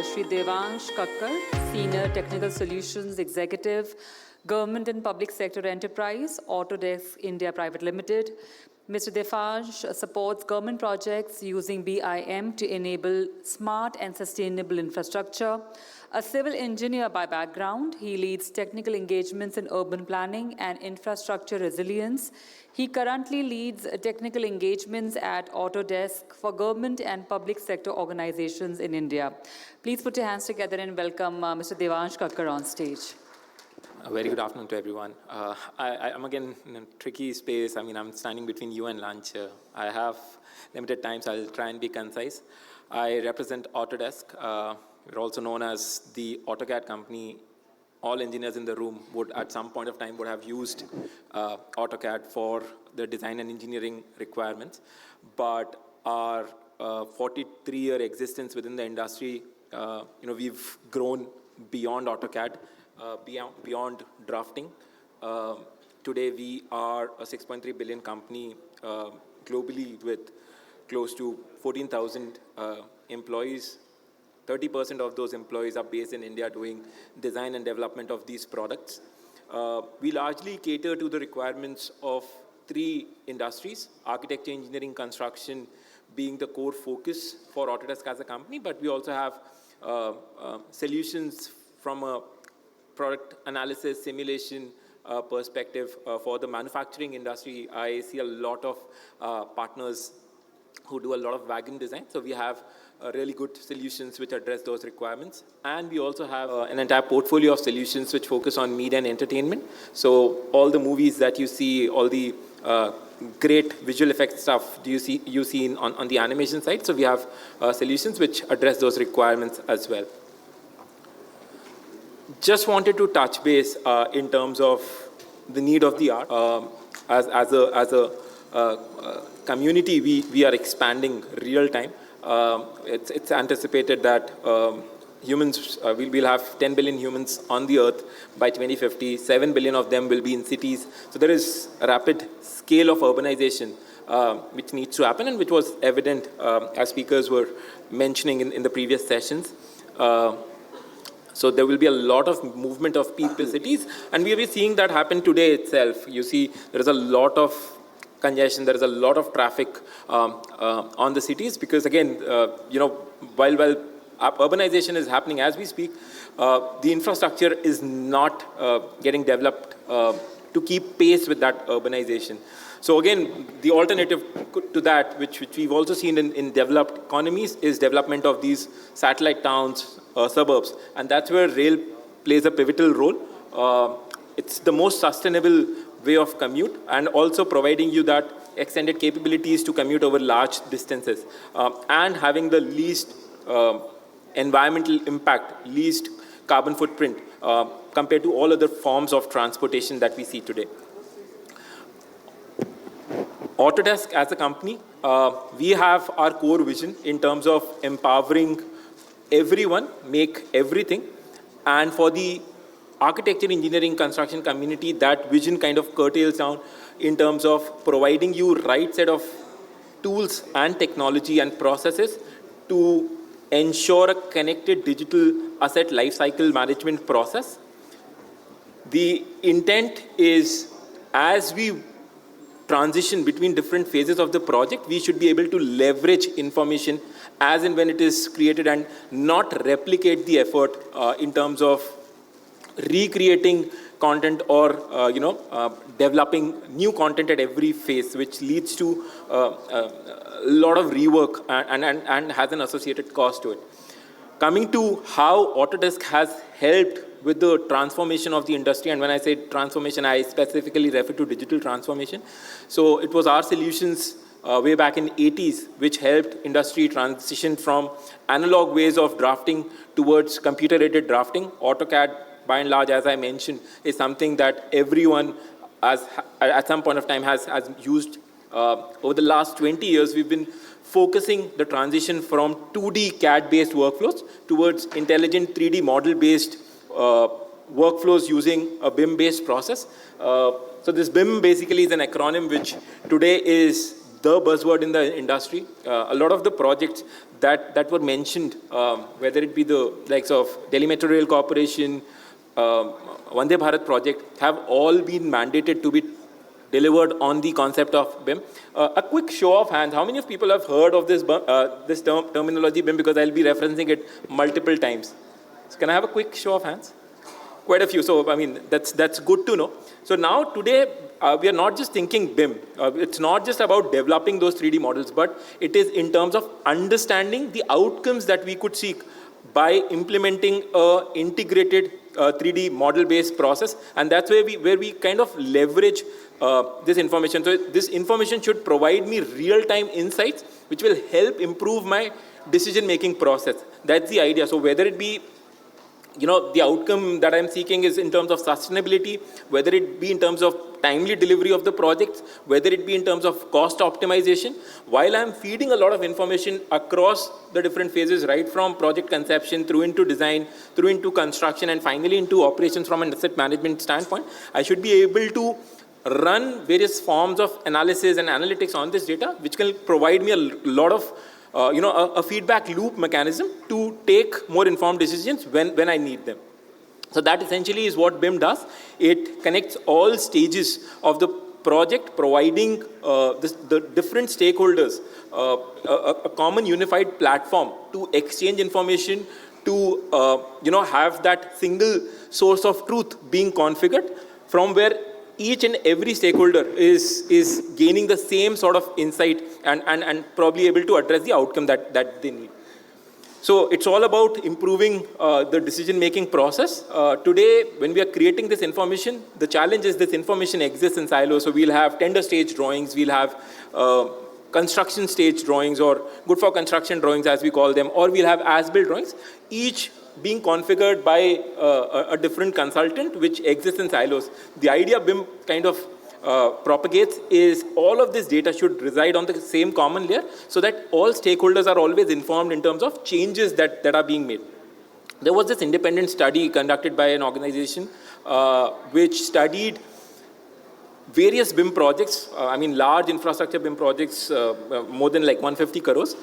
Shri Devansh Kakkar, Senior Technical Solutions Executive, Government and Public Sector Enterprise, Autodesk India Private Limited. Mr. Devansh supports government projects using BIM to enable smart and sustainable infrastructure. A civil engineer by background, he leads technical engagements in urban planning and infrastructure resilience. He currently leads technical engagements at Autodesk for government and public sector organizations in India. Please put your hands together and welcome Mr. Devansh Kakkar on stage. A very good afternoon to everyone. I'm again in a tricky space. I mean, I'm standing between you and lunch. I have limited time, so I'll try and be concise. I represent Autodesk. We're also known as the AutoCAD company. All engineers in the room would, at some point of time, would have used AutoCAD for the design and engineering requirements. But our 43-year existence within the industry, we've grown beyond AutoCAD. Beyond drafting. Today we are a 6.3 billion company globally with close to 14,000 employees. 30% of those employees are based in India doing design and development of these products. We largely cater to the requirements of three industries, architecture, engineering, construction being the core focus for Autodesk as a company, but we also have solutions from a product analysis, simulation perspective for the manufacturing industry. I see a lot of partners who do a lot of wagon design. So we have really good solutions which address those requirements. And we also have an entire portfolio of solutions which focus on media and entertainment. So all the movies that you see, all the great visual effects stuff you see on the animation side. So we have solutions which address those requirements as well. Just wanted to touch base in terms of the need of the art. As a community, we are expanding real time. It's anticipated that humans, we'll have 10 billion humans on the earth by 2050. 7 billion of them will be in cities. So there is a rapid scale of urbanization which needs to happen and which was evident as speakers were mentioning in the previous sessions. So there will be a lot of movement of people, cities, and we are seeing that happen today itself. You see, there is a lot of congestion, there is a lot of traffic on the cities because, again, while urbanization is happening as we speak, the infrastructure is not getting developed to keep pace with that urbanization. So again, the alternative to that, which we've also seen in developed economies, is development of these satellite towns, suburbs. And that's where rail plays a pivotal role. It's the most sustainable way of commute and also providing you that extended capabilities to commute over large distances and having the least environmental impact, least carbon footprint compared to all other forms of transportation that we see today. Autodesk as a company, we have our core vision in terms of empowering everyone, make everything. And for the architecture, engineering, construction community, that vision kind of curtails down in terms of providing you right set of tools and technology and processes to ensure a connected digital asset lifecycle management process. The intent is, as we transition between different phases of the project, we should be able to leverage information as and when it is created and not replicate the effort in terms of recreating content or developing new content at every phase, which leads to a lot of rework and has an associated cost to it. Coming to how Autodesk has helped with the transformation of the industry, and when I say transformation, I specifically refer to digital transformation. So it was our solutions way back in the 80s which helped industry transition from analog ways of drafting towards computer-aided drafting. AutoCAD, by and large, as I mentioned, is something that everyone at some point of time has used. Over the last 20 years, we've been focusing the transition from 2D CAD-based workflows towards intelligent 3D model-based workflows using a BIM-based process. So this BIM basically is an acronym which today is the buzzword in the industry. A lot of the projects that were mentioned, whether it be the likes of Delhi Metro Rail Corporation, Vande Bharat project, have all been mandated to be delivered on the concept of BIM. A quick show of hands, how many of people have heard of this, this terminology BIM, because I'll be referencing it multiple times. So can I have a quick show of hands? Quite a few. So, I mean, that's good to know. So now today, we are not just thinking BIM. It's not just about developing those 3D models, but it is in terms of understanding the outcomes that we could seek by implementing a integrated 3D model-based process. And that's where we kind of leverage this information. So this information should provide me real-time insights, which will help improve my decision-making process. That's the idea. So whether it be, you know, the outcome that I'm seeking is in terms of sustainability, whether it be in terms of timely delivery of the projects, whether it be in terms of cost optimization, while I'm feeding a lot of information across the different phases, right from project conception through into design, through into construction, and finally into operations from an asset management standpoint, I should be able to run various forms of analysis and analytics on this data, which can provide me a lot of a feedback loop mechanism to take more informed decisions when I need them. So that essentially is what BIM does. It connects all stages of the project, providing the different stakeholders a common unified platform to exchange information, to have that single source of truth being configured, from where each and every stakeholder is gaining the same sort of insight and probably able to address the outcome that they need. So it's all about improving the decision-making process. Today, when we are creating this information, the challenge is this information exists in silos. So we'll have tender stage drawings, we'll have construction stage drawings, or good for construction drawings as we call them, or we'll have as-built drawings, each being configured by a different consultant, which exists in silos. The idea BIM kind of propagates is all of this data should reside on the same common layer, so that all stakeholders are always informed in terms of changes that are being made. There was this independent study conducted by an organization which studied various BIM projects, large infrastructure BIM projects, more than like 150 crores,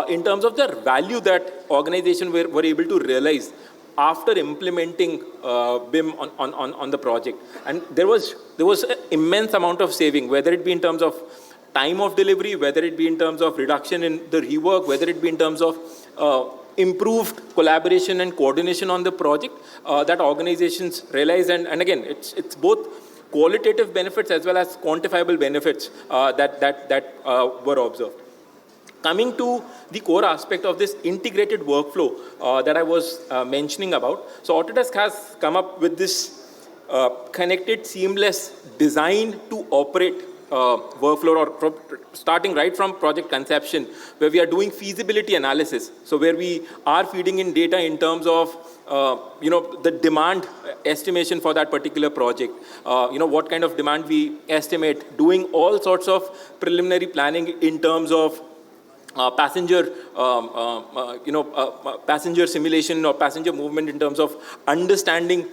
in terms of the value that organizations were able to realize after implementing BIM on the project. And there was an immense amount of saving, whether it be in terms of time of delivery, whether it be in terms of reduction in the rework, whether it be in terms of improved collaboration and coordination on the project that organizations realize. And again, it's both qualitative benefits as well as quantifiable benefits that were observed. Coming to the core aspect of this integrated workflow that I was mentioning about. So Autodesk has come up with this connected, seamless design to operate workflow, or starting right from project conception, where we are doing feasibility analysis. So where we are feeding in data in terms of the demand estimation for that particular project, what kind of demand we estimate, doing all sorts of preliminary planning in terms of passenger simulation or passenger movement, in terms of understanding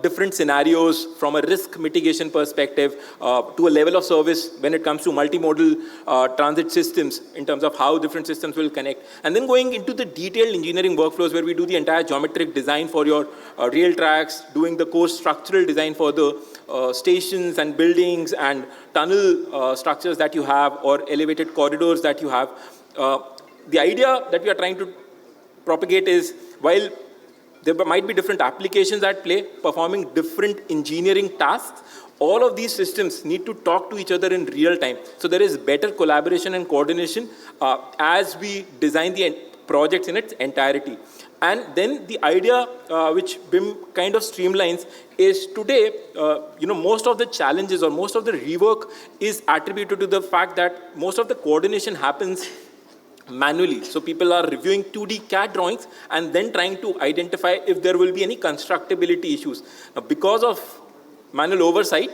different scenarios from a risk mitigation perspective, to a level of service when it comes to multimodal transit systems, in terms of how different systems will connect. And then going into the detailed engineering workflows, where we do the entire geometric design for your rail tracks, doing the core structural design for the stations and buildings and tunnel structures that you have, or elevated corridors that you have. The idea that we are trying to propagate is, while there might be different applications at play performing different engineering tasks, all of these systems need to talk to each other in real time. So there is better collaboration and coordination as we design the projects in its entirety. And then the idea which BIM kind of streamlines is, today, most of the challenges or most of the rework is attributed to the fact that most of the coordination happens manually. So people are reviewing 2D CAD drawings and then trying to identify if there will be any constructability issues. Now, because of manual oversight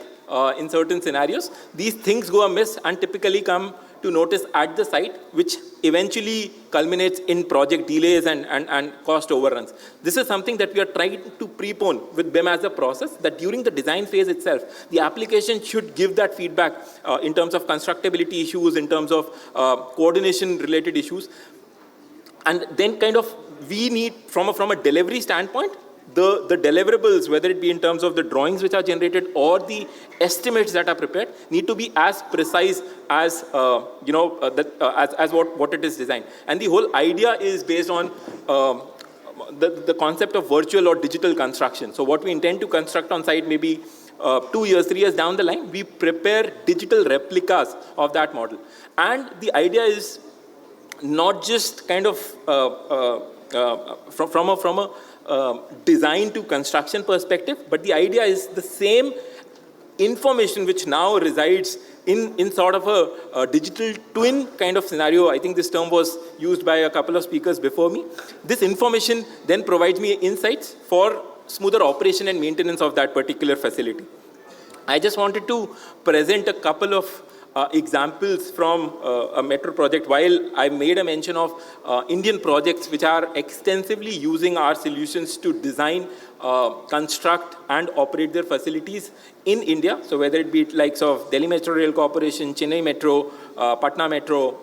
in certain scenarios, these things go amiss and typically come to notice at the site, which eventually culminates in project delays and cost overruns. This is something that we are trying to prepone with BIM as a process, that during the design phase itself, the application should give that feedback in terms of constructability issues, in terms of coordination related issues. And then kind of we need, from a delivery standpoint, the deliverables, whether it be in terms of the drawings which are generated or the estimates that are prepared, need to be as precise as as what it is designed. And the whole idea is based on the concept of virtual or digital construction. So what we intend to construct on site, maybe 2 years, 3 years down the line, we prepare digital replicas of that model. And the idea is not just kind of from a design to construction perspective, but the idea is the same information which now resides in sort of a digital twin kind of scenario. I think this term was used by a couple of speakers before me. This information then provides me insights for smoother operation and maintenance of that particular facility. I just wanted to present a couple of examples from a metro project. While I made a mention of Indian projects which are extensively using our solutions to design, construct and operate their facilities in India. So whether it be likes of Delhi Metro Rail Corporation, Chennai Metro, Patna Metro,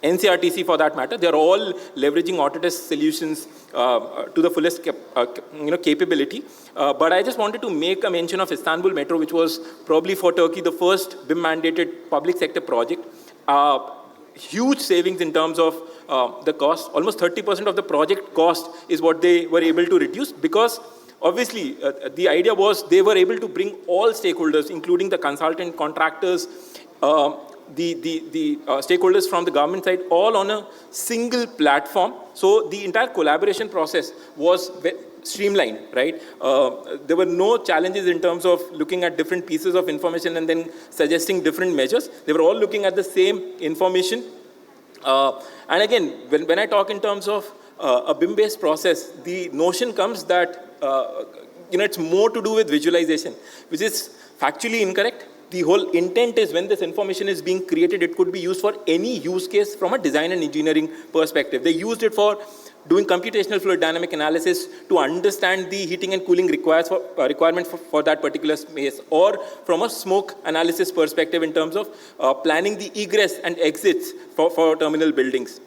NCRTC for that matter, they are all leveraging Autodesk solutions to the fullest capability. But I just wanted to make a mention of Istanbul Metro, which was probably for Turkey the first BIM-mandated public sector project. Huge savings in terms of the cost. Almost 30% of the project cost is what they were able to reduce, because obviously the idea was they were able to bring all stakeholders, including the consultant, contractors, the stakeholders from the government side, all on a single platform. So the entire collaboration process was streamlined, right? There were no challenges in terms of looking at different pieces of information and then suggesting different measures. They were all looking at the same information. And again, when I talk in terms of a BIM-based process, the notion comes that it's more to do with visualization, which is factually incorrect. The whole intent is when this information is being created, it could be used for any use case from a design and engineering perspective. They used it for doing computational fluid dynamic analysis to understand the heating and cooling requirement for that particular space, or from a smoke analysis perspective in terms of planning the egress and exits for terminal buildings.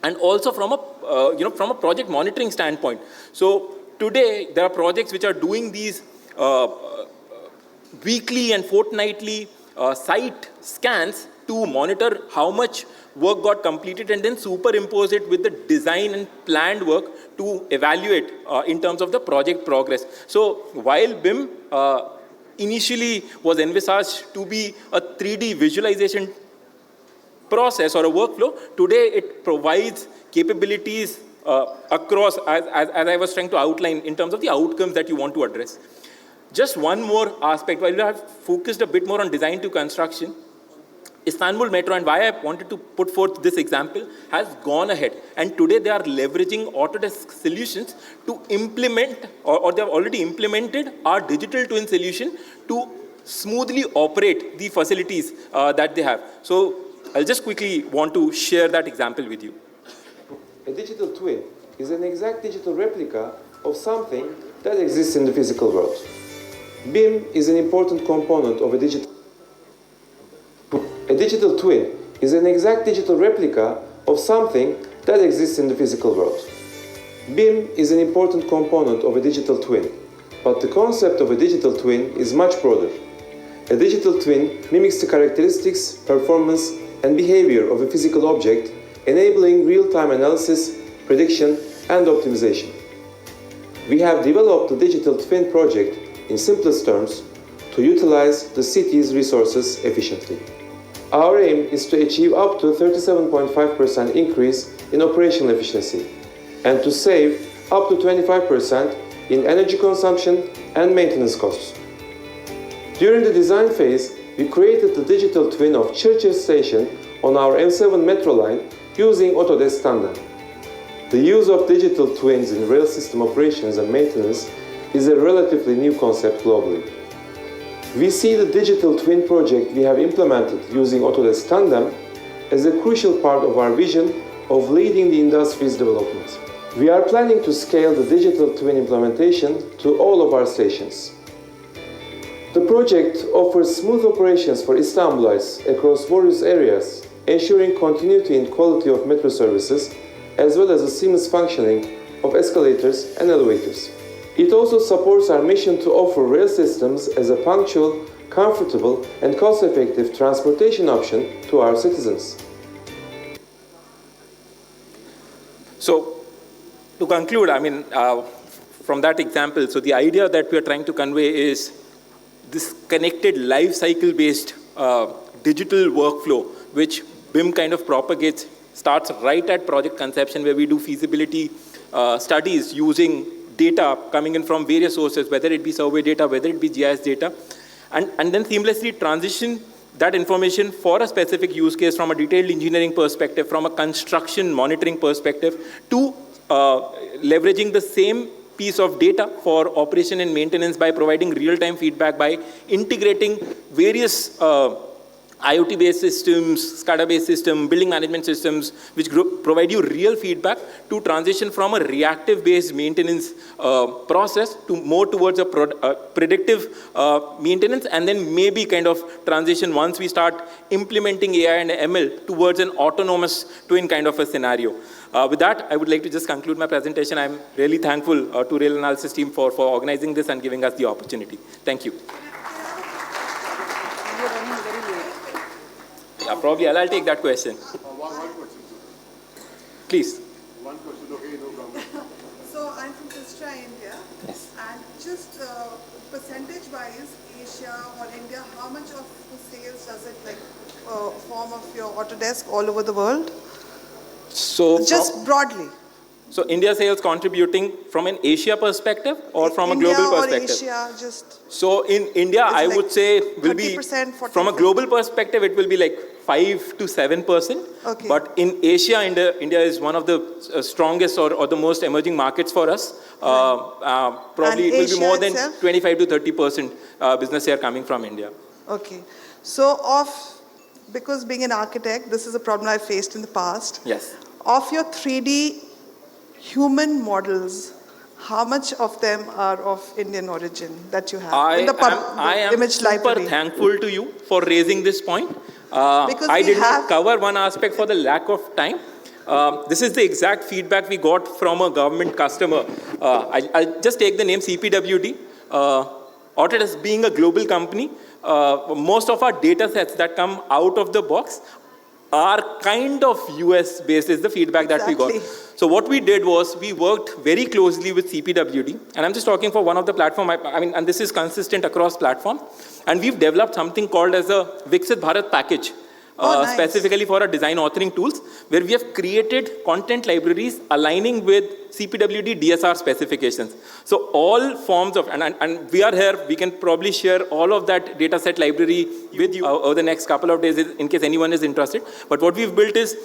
And also from a from a project monitoring standpoint. So today there are projects which are doing these weekly and fortnightly site scans to monitor how much work got completed and then superimpose it with the design and planned work to evaluate in terms of the project progress. So while BIM initially was envisaged to be a 3D visualization process or a workflow, today it provides capabilities across, as I was trying to outline, in terms of the outcomes that you want to address. Just one more aspect, while we have focused a bit more on design to construction, Istanbul Metro, and why I wanted to put forth this example, has gone ahead. And today they are leveraging Autodesk solutions to implement, or they have already implemented our digital twin solution to smoothly operate the facilities that they have. So I'll just quickly want to share that example with you. A digital twin is an exact digital replica of something that exists in the physical world. BIM is an important component of a digital twin is an exact digital replica of something that exists in the physical world. BIM is an important component of a digital twin, but the concept of a digital twin is much broader. A digital twin mimics the characteristics, performance, and behavior of a physical object, enabling real-time analysis, prediction, and optimization. We have developed the digital twin project in simplest terms to utilize the city's resources efficiently. Our aim is to achieve up to 37.5% increase in operational efficiency and to save up to 25% in energy consumption and maintenance costs. During the design phase, we created the digital twin of Churchill Station on our M7 metro line using Autodesk Tandem. The use of digital twins in rail system operations and maintenance is a relatively new concept globally. We see the digital twin project we have implemented using Autodesk Tandem as a crucial part of our vision of leading the industry's development. We are planning to scale the digital twin implementation to all of our stations. The project offers smooth operations for Istanbulites across various areas ensuring continuity and quality of metro services, as well as the seamless functioning of escalators and elevators. It also supports our mission to offer rail systems as a punctual, comfortable, and cost-effective transportation option to our citizens. So, to conclude, from that example, so the idea that we are trying to convey is this connected life cycle based digital workflow, which BIM kind of propagates, starts right at project conception, where we do feasibility studies using data coming in from various sources, whether it be survey data, whether it be GIS data, and then seamlessly transition that information for a specific use case from a detailed engineering perspective, from a construction monitoring perspective, to leveraging the same piece of data for operation and maintenance by providing real-time feedback, by integrating various IoT-based systems, SCADA-based systems, building management systems, which provide you real feedback, to transition from a reactive-based maintenance process to more towards a predictive maintenance, and then maybe kind of transition once we start implementing AI and ML towards an autonomous twin kind of a scenario. With that, I would like to just conclude my presentation. I'm really thankful to Rail Analysis team for organizing this and giving us the opportunity. Thank you. Yeah, probably I'll take that question. One question, sir. Please. One question, okay, no problem. So I'm from Istra, India. Yes. And just percentage-wise, Asia or India, how much of the sales does it form of your Autodesk all over the world? So Just broadly. So India sales contributing from an Asia perspective or from India a global or perspective? Asia, just So in India, I like would say will be 30%, 40%. from a global perspective, it will be like 5 to 7%. Okay. But in Asia, India is one of the strongest or the most emerging markets for us. Probably And it will be more Asia than itself? 25 to 30% business here coming from India. Okay. So because being an architect, this is a problem I faced in the past. Yes. Of your 3D human models, how much of them are of Indian origin that you have in the I am image super library? thankful to you for raising this point. Because I we did not have- cover one aspect for the lack of time. This is the exact feedback we got from a government customer. I'll just take the name CPWD. Autodesk being a global company, most of our data sets that come out of the box are kind of US based is the feedback that we got. Exactly. So what we did was we worked very closely with CPWD, and I'm just talking for one of the platform, and this is consistent across platforms, and we've developed something called as a Viksit Bharat package. Nice. Specifically for our design authoring tools, where we have created content libraries aligning with CPWD DSR specifications. So all forms of, and we are here, we can probably share all of that data set library with you over the next couple of days in case anyone is interested. But what we've built is,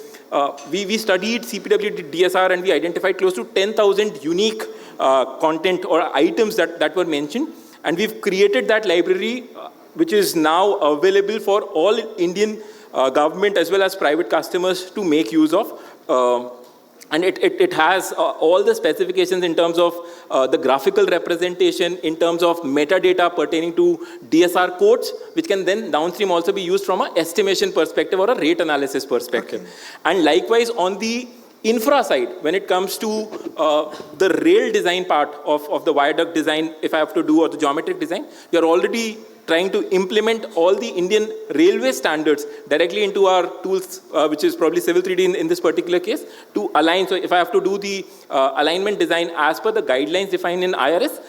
we studied CPWD DSR and we identified close to 10,000 unique content or items that were mentioned. And we've created that library, which is now available for all Indian government as well as private customers to make use of. And it has all the specifications in terms of the graphical representation, in terms of metadata pertaining to DSR codes, which can then downstream also be used from an estimation perspective or a rate analysis perspective. Okay. And likewise on the infra side, when it comes to the rail design part of the viaduct design, if I have to do, or the geometric design, we are already trying to implement all the Indian railway standards directly into our tools, which is probably Civil 3D in this particular case, to align. So if I have to do the alignment design as per the guidelines defined in IRS,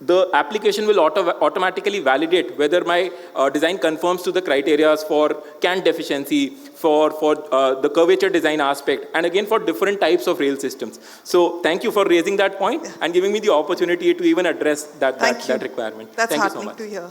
the application will automatically validate whether my design conforms to the criteria for cant deficiency, for the curvature design aspect, and again for different types of rail systems. So thank you for raising that point and giving me the opportunity to even address that requirement. That's thank you so heartening much. to hear.